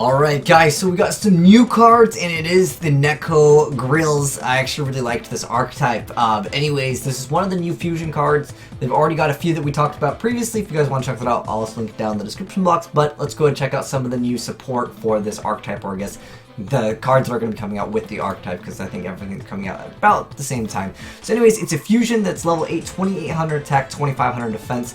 Alright guys, so we got some new cards and it is the Neko Grills. I actually really liked this archetype. Anyways, this is one of the new fusion cards. They've already got a few that we talked about previously. If you guys want to check that out, I'll also link it down in the description box. But let's go and check out some of the new support for this archetype, or I guess the cards that are going to be coming out with the archetype, because I think everything's coming out at about the same time. So anyways, it's a fusion that's level 8, 2800 attack, 2500 defense.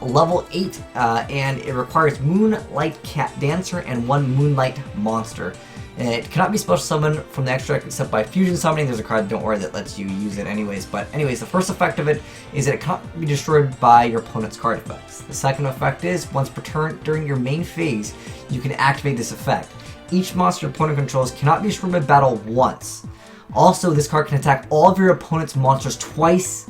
Level 8, and it requires Moonlight Cat Dancer and 1 Moonlight Monster. It cannot be special summoned from the extract except by fusion summoning. There's a card, don't worry, that lets you use it anyways. But anyways, the first effect of it is that it cannot be destroyed by your opponent's card effects. The second effect is, once per turn during your main phase, you can activate this effect. Each monster your opponent controls cannot be destroyed by battle once. Also, this card can attack all of your opponent's monsters twice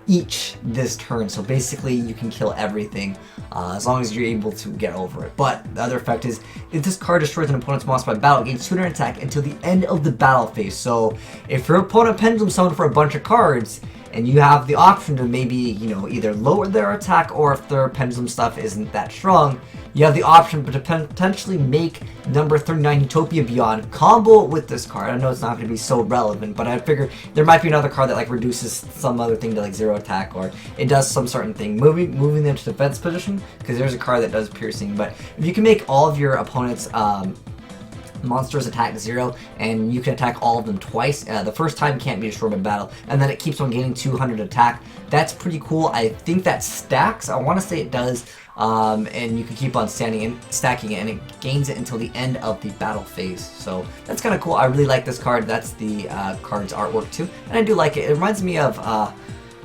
each this turn, so basically you can kill everything as long as you're able to get over it. But the other effect is, if this card destroys an opponent's monster by battle, gains 200 attack until the end of the battle phase. So if your opponent pendulum summoned for a bunch of cards and you have the option to maybe, you know, either lower their attack, or if their pendulum stuff isn't that strong, you have the option to potentially make number 39 Utopia Beyond combo with this card. I know it's not going to be so relevant, but I figured there might be another card that like reduces some other thing to like 0 attack, or it does some certain thing, moving them to defense position, because there's a card that does piercing. But if you can make all of your opponent's monsters attack 0, and you can attack all of them twice. The first time can't be destroyed by battle, and then it keeps on gaining 200 attack. That's pretty cool. I think that stacks. I want to say it does. And you can keep on stacking it, and it gains it until the end of the battle phase. So that's kind of cool. I really like this card. That's the card's artwork too, and I do like it. It reminds me of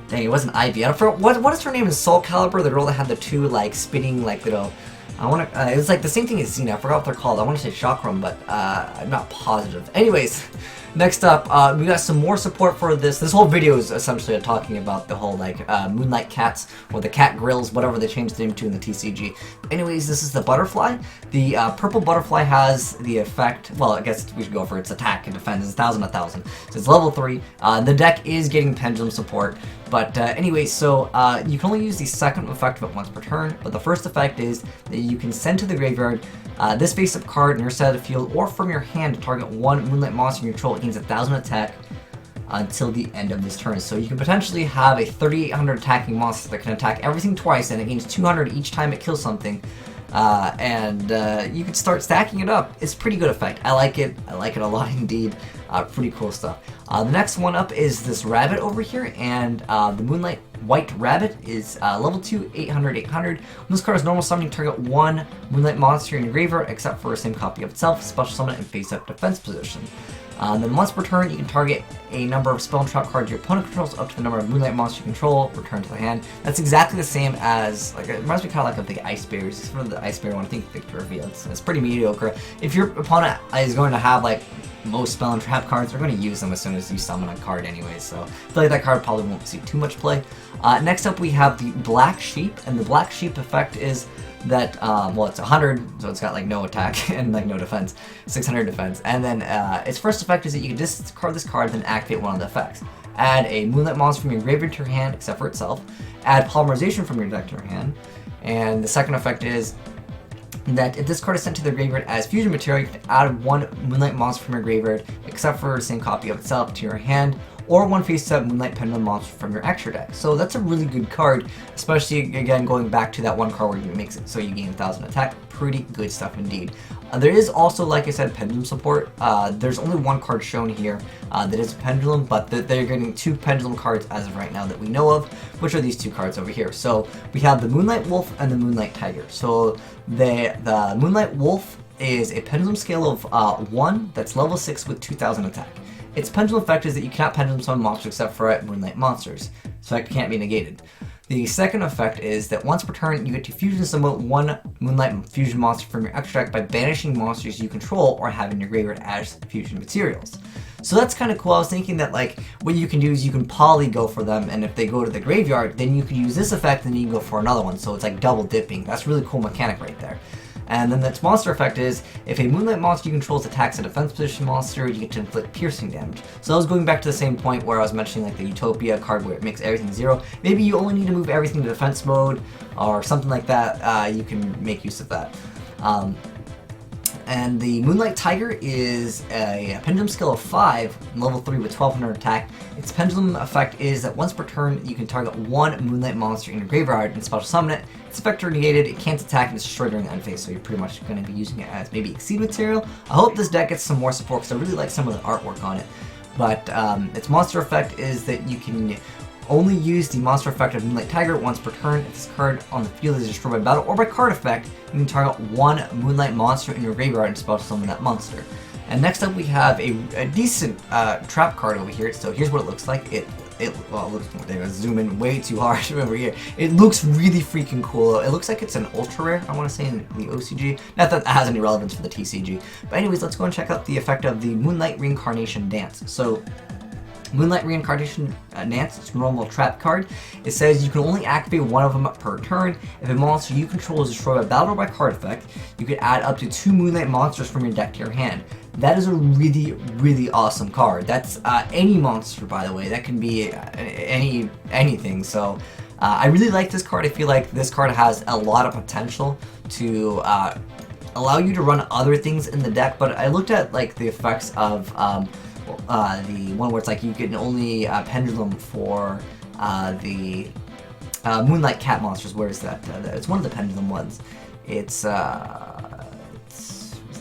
dang, it wasn't Ivy. I don't know, what is her name in Soul Calibur? The girl that had the two like spinning like little. It was like the same thing as Xena. I forgot what they're called. I want to say Chakram, but I'm not positive. Anyways, next up, we got some more support for this. This whole video is essentially talking about the whole like Moonlight Cats, or the Cat Grills, whatever they changed the name to in the TCG. Anyways, this is the butterfly. The purple butterfly has the effect. Well, I guess we should go for its attack and defense. It's 1,000. So it's level 3. The deck is getting pendulum support. But anyway, so you can only use the second effect of it once per turn, but the first effect is that you can send to the graveyard this face-up card in your side of the field or from your hand to target 1 Moonlight monster you control. It gains 1,000 attack until the end of this turn. So you can potentially have a 3,800 attacking monster that can attack everything twice, and it gains 200 each time it kills something. You can start stacking it up. It's a pretty good effect. I like it. I like it a lot indeed. Pretty cool stuff. The next one up is this rabbit over here, and the Moonlight White Rabbit is level 2, 800. When this card is normal summon, you target 1 Moonlight monster in your graveyard except for the same copy of itself, special summon it in face-up defense position. Then once per turn, you can target a number of spell and trap cards your opponent controls up to the number of Moonlight monsters you control, return to the hand. That's exactly the same as, like, it reminds me kind of like of the Ice Bears. It's sort of the Ice Bear one, I think Victor revealed. It's pretty mediocre. If your opponent is going to have, like, most spell and trap cards, they're going to use them as soon as you summon a card anyway, so I feel like that card probably won't see too much play. Next up we have the Black Sheep, and the Black Sheep effect is that, well, it's 100, so it's got like no attack and like no defense, 600 defense, and then its first effect is that you can discard this card, then activate one of the effects. Add a Moonlight monster from your graveyard to your hand, except for itself. Add Polymerization from your deck to your hand, and the second effect is that if this card is sent to the graveyard as fusion material, you can add 1 Moonlight monster from your graveyard, except for the same copy of itself, to your hand, or 1 face-up Moonlight Pendulum monster from your extra deck. So that's a really good card, especially, again, going back to that one card where it makes it so you gain 1,000 attack. Pretty good stuff indeed. There is also, like I said, pendulum support. There's only one card shown here that is Pendulum, but they're getting 2 pendulum cards as of right now that we know of, which are these 2 cards over here. So we have the Moonlight Wolf and the Moonlight Tiger. So the Moonlight Wolf is a pendulum scale of 1 that's level 6 with 2,000 attack. Its pendulum effect is that you cannot pendulum summon monsters except for Moonlight monsters, so that can't be negated. The second effect is that once per turn, you get to fusion summon 1 Moonlight fusion monster from your extra deck by banishing monsters you control or have in your graveyard as fusion materials. So that's kind of cool. I was thinking that like what you can do is you can poly go for them, and if they go to the graveyard, then you can use this effect and then you can go for another one. So it's like double dipping. That's a really cool mechanic right there. And then its monster effect is, if a Moonlight monster you control attacks a defense position monster, you get to inflict piercing damage. So I was going back to the same point where I was mentioning like the Utopia card where it makes everything 0. Maybe you only need to move everything to defense mode or something like that. You can make use of that. And the Moonlight Tiger is a pendulum skill of 5, level 3 with 1200 attack. Its pendulum effect is that once per turn, you can target one Moonlight monster in your graveyard and special summon it. Its effect are negated, it can't attack, and it's destroyed during the end phase, so you're pretty much going to be using it as maybe Exceed material. I hope this deck gets some more support because I really like some of the artwork on it. But its monster effect is that you can only use the monster effect of Moonlight Tiger once per turn. If this card on the field is destroyed by battle or by card effect, you can target one Moonlight monster in your graveyard and special summon that monster. And next up we have a decent trap card over here. So here's what it looks like. Well, it looks, I'm gonna zoom in way too hard over here. It looks really freaking cool. It looks like it's an ultra rare, I want to say, in the OCG. Not that it has any relevance for the TCG. But anyways, let's go and check out the effect of the Moonlight Reincarnation Dance. So Moonlight Reincarnation Dance, it's a normal trap card. It says you can only activate one of them per turn. If a monster you control is destroyed by battle or by card effect, you can add up to 2 Moonlight monsters from your deck to your hand. That is a really, really awesome card. That's any monster, by the way. That can be anything. So I really like this card. I feel like this card has a lot of potential to allow you to run other things in the deck. But I looked at like the effects of the one where it's like you can only pendulum for the Moonlight Cat monsters. Where is that? It's one of the pendulum ones. It's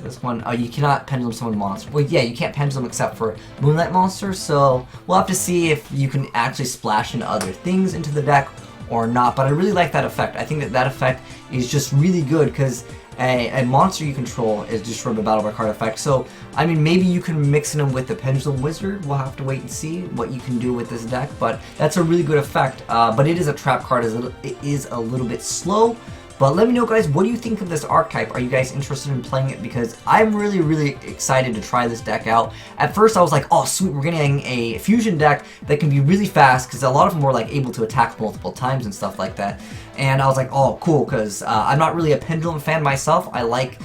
this one. Oh, you cannot pendulum summon monsters. Well, yeah, you can't pendulum except for Moonlight monsters. So we'll have to see if you can actually splash in other things into the deck or not. But I really like that effect. I think that effect is just really good because a monster you control is destroyed by battle by card effect. So, I mean, maybe you can mix them with the Pendulum Wizard. We'll have to wait and see what you can do with this deck, but that's a really good effect. But it is a trap card. It is a little bit slow. But let me know, guys, what do you think of this archetype? Are you guys interested in playing it? Because I'm really, really excited to try this deck out. At first, I was like, oh, sweet, we're getting a fusion deck that can be really fast, because a lot of them were like able to attack multiple times and stuff like that. And I was like, oh, cool, because I'm not really a Pendulum fan myself. I like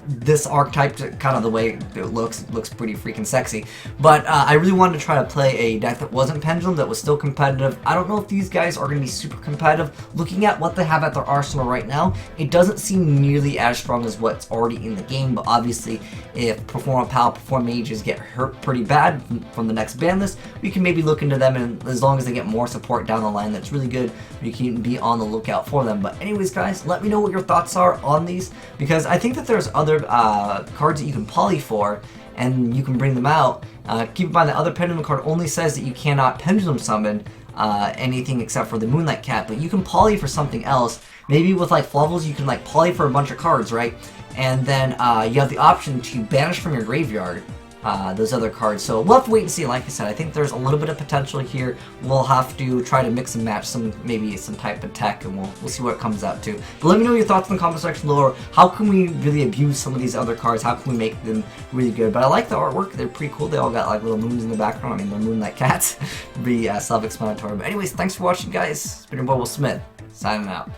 this archetype, kind of the way it looks pretty freaking sexy. But I really wanted to try to play a deck that wasn't Pendulum, that was still competitive. I don't know if these guys are going to be super competitive. Looking at what they have at their arsenal right now, it doesn't seem nearly as strong as what's already in the game. But obviously, if Perform Pal, Perform Mages get hurt pretty bad from the next ban list, we can maybe look into them, and as long as they get more support down the line, that's really good. We can be on the lookout for them. But anyways, guys, let me know what your thoughts are on these, because I think that there's other cards that you can poly for, and you can bring them out. Keep in mind the other Pendulum card only says that you cannot Pendulum summon anything except for the Moonlight Cat, but you can poly for something else. Maybe with like Fluffles, you can like poly for a bunch of cards, right? And then you have the option to banish from your graveyard those other cards. So we'll have to wait and see. Like I said, I think there's a little bit of potential here. We'll have to try to mix and match maybe some type of tech, and we'll see what it comes out to. But let me know your thoughts in the comment section below. How can we really abuse some of these other cards? How can we make them really good? But I like the artwork. They're pretty cool. They all got like little moons in the background. I mean, they're Moonlight Cats. Pretty self-explanatory. But anyways, thanks for watching, guys. It's been your boy Will Smith, signing out.